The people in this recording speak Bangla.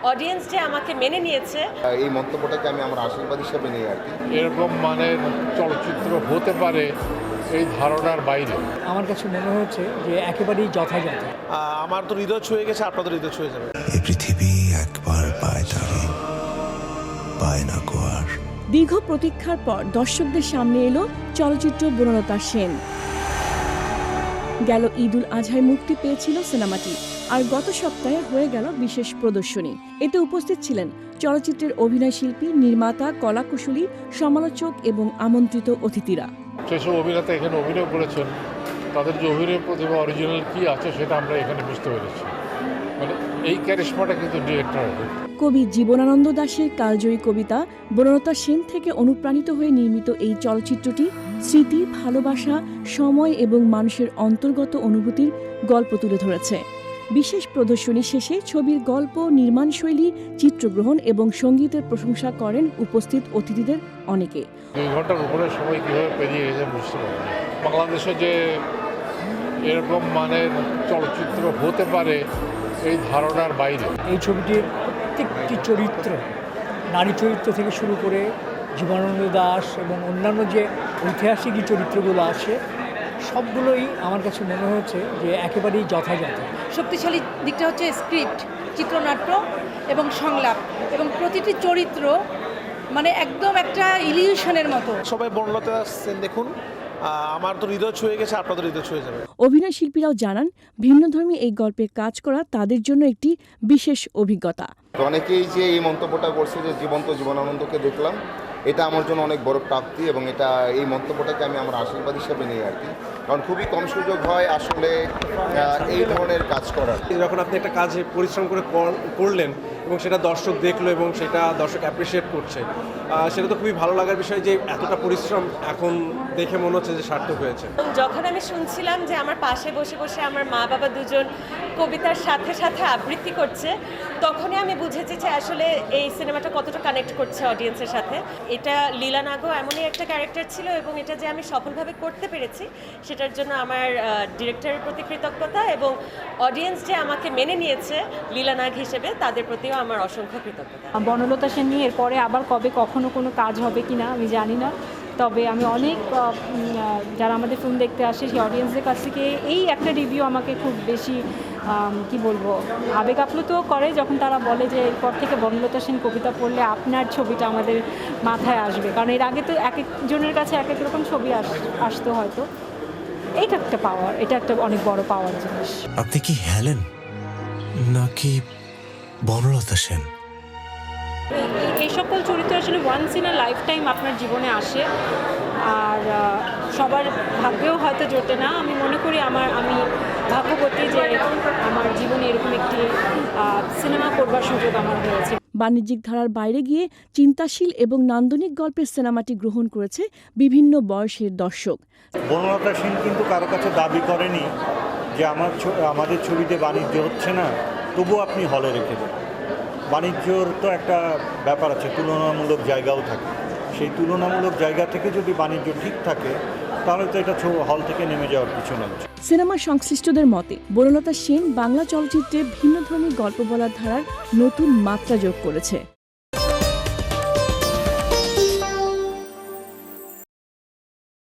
অডিয়েন্স যে আমাকে মেনে নিয়েছে, এই মন্তব্যটাকে আমি আমার আশীর্বাদ হিসেবে নিই আর কি। এরকম মানের চলচ্চিত্র হতে পারে এই ধারণার বাইরে। আমার কাছে মনে হচ্ছে যে একেবারেই যথাযথ। আমার তো হৃদয় ছুঁয়ে গেছে, আপনাদের হৃদয় ছুঁয়ে যাবে। এই পৃথিবী একবার পায় তারে, পায় না কো আর। দীর্ঘ প্রতীক্ষার পর দর্শকদের সামনে এলো চলচ্চিত্র বনলতা সেন। গেল ঈদুল আজহায় মুক্তি পেয়েছিল সিনেমাটি, আর গত সপ্তাহে হয়ে গেল বিশেষ প্রদর্শনী। এতে উপস্থিত ছিলেন চলচ্চিত্রের অভিনয় শিল্পী, নির্মাতা, কলাকুশলী, সমালোচক এবং আমন্ত্রিত অতিথিরা। সেসব অভিনেতা এখানে অভিনয় করেছেন, তাদের যে অভিনয় প্রতিভা অরিজিনাল কী আছে সেটা আমরা এখানে বুঝতে পেরেছি। মানে এই ক্যারিশমাটা কিন্তু ডিরেক্টরের। কবি জীবনানন্দ দাশের কালজয়ী কবিতা বনলতা সেন থেকে অনুপ্রাণিত হয়ে নির্মিত এই চলচ্চিত্রটি স্মৃতি, ভালোবাসা, সময় এবং মানুষের অন্তর্গত অনুভূতির গল্প তুলে ধরেছে। বিশেষ প্রদর্শনী শেষে ছবির গল্প, নির্মাণশৈলী, চিত্রগ্রহণ এবং সঙ্গীতের প্রশংসা করেন উপস্থিত অতিথিদের অনেকে। 2 ঘন্টার উপরে সময় কীভাবে পেরিয়ে গেছে বুঝতে পারিনি। বাংলাদেশে যে এরকম মানের চলচ্চিত্র হতে পারে এই ধারণার বাইরে। এই ছবিটির প্রত্যেকটি চরিত্র, নারী চরিত্র থেকে শুরু করে জীবনানন্দ দাশ এবং অন্যান্য যে ঐতিহাসিক চরিত্রগুলো আছে, সবগুলোই আমার কাছে মনে হচ্ছে যে একেবারেই যথাযথ। শক্তিশালী দিকটা হচ্ছে স্ক্রিপ্ট, চিত্রনাট্য এবং সংলাপ, এবং প্রতিটি চরিত্র মানে একদম একটা ইলিউশনের মতো। সবাই বনলতা সেন দেখুন, আমার তো হৃদয় ছুঁয়ে গেছে, আপনাদের হৃদয় ছুঁয়ে যাবে। অভিনয় শিল্পীরাও জানান, ভিন্নধর্মী এই গল্পে কাজ করা তাদের জন্য একটি বিশেষ অভিজ্ঞতা। অনেকেই যে এই মন্তব্যটা করছে যে জীবন্ত জীবনানন্দকে দেখলাম, এটা আমার জন্য অনেক বড় প্রাপ্তি এবং এই মন্তব্যটাকে আমি আমার আশীর্বাদ হিসেবে নিই আর কি। কারণ খুবই কম সুযোগ হয় আসলে এই ধরনের কাজ করার। যখন আপনি একটা কাজে পরিশ্রম করে করলেন এবং সেটা দর্শক দেখলো এবং সেটা দর্শক অ্যাপ্রিসিয়েট করছে, সেটা তো খুবই ভালো লাগার বিষয় যে এতটা পরিশ্রম এখন দেখে মনে হচ্ছে যে সার্থক হয়েছে। যখন আমি শুনছিলাম যে আমার পাশে বসে বসে আমার মা বাবা দুজন কবিতার সাথে সাথে আবৃত্তি করছে, তখনই আমি বুঝেছি যে আসলে এই সিনেমাটা কতটা কানেক্ট করছে অডিয়েন্সের সাথে। এটা লীলা নাগও এমনই একটা ক্যারেক্টার ছিল এবং এটা যে আমি সফলভাবে করতে পেরেছি সেটার জন্য আমার ডিরেক্টরের প্রতি কৃতজ্ঞতা, এবং অডিয়েন্স যে আমাকে মেনে নিয়েছে লীলা নাগ হিসেবে তাদের প্রতিও আমার অসংখ্য কৃতজ্ঞতা। বনলতা সেন নিয়ে এরপরে আবার কবে কখনো কোনো কাজ হবে কিনা আমি জানি না, তবে আমি অনেক যারা আমাদের ফিল্ম দেখতে আসে সেই অডিয়েন্সদের কাছ থেকে এই একটা রিভিউ আমাকে খুব বেশি কি বলবো আবেগ আপ্লুত করে, যখন তারা বলে যে এরপর থেকে বনলতা সেন কবিতা পড়লে আপনার ছবিটা আমাদের মাথায় আসবে। কারণ এর আগে তো এক একজনের কাছে এক এক রকম ছবি আসতো হয়তো। এইটা একটা পাওয়ার, এটা একটা অনেক বড় পাওয়ার জিনিস। আপনি কি হেলেন নাকি বনলতা সেন? এই সকল চরিত্র আসলে once in a lifetime আপনার জীবনে আসে, আর সবার ভাগ্যেও হয়তো জোটে না। আমি মনে করি আমি ভাগ্যবতী যে আমার জীবনে এরকম একটি সিনেমা করবার সুযোগ আমার হয়েছে। বাণিজ্যিক ধারার বাইরে গিয়ে চিন্তাশীল এবং নান্দনিক গল্পের সিনেমাটি গ্রহণ করেছে বিভিন্ন বয়সের দর্শক। বনলতা সেন কিন্তু কারো কাছে দাবি করেনি যে আমাদের ছবিতে বাণিজ্য হচ্ছে না, তবুও আপনি হলে রেখে দেন। বাণিজ্যর তো একটা ব্যাপার আছে, তুলনামূলক জায়গাও থাকে। সেই তুলনামূলক জায়গা থেকে যদি বাণিজ্য ঠিক থাকে তাহলে তো এটা হল থেকে নেমে যাওয়ার কিছু নেই। সিনেমা সংশ্লিষ্টদের মতে বনলতা সেন বাংলা চলচ্চিত্রে ভিন্নধর্মী গল্প বলার ধারার নতুন মাত্রা যোগ করেছে।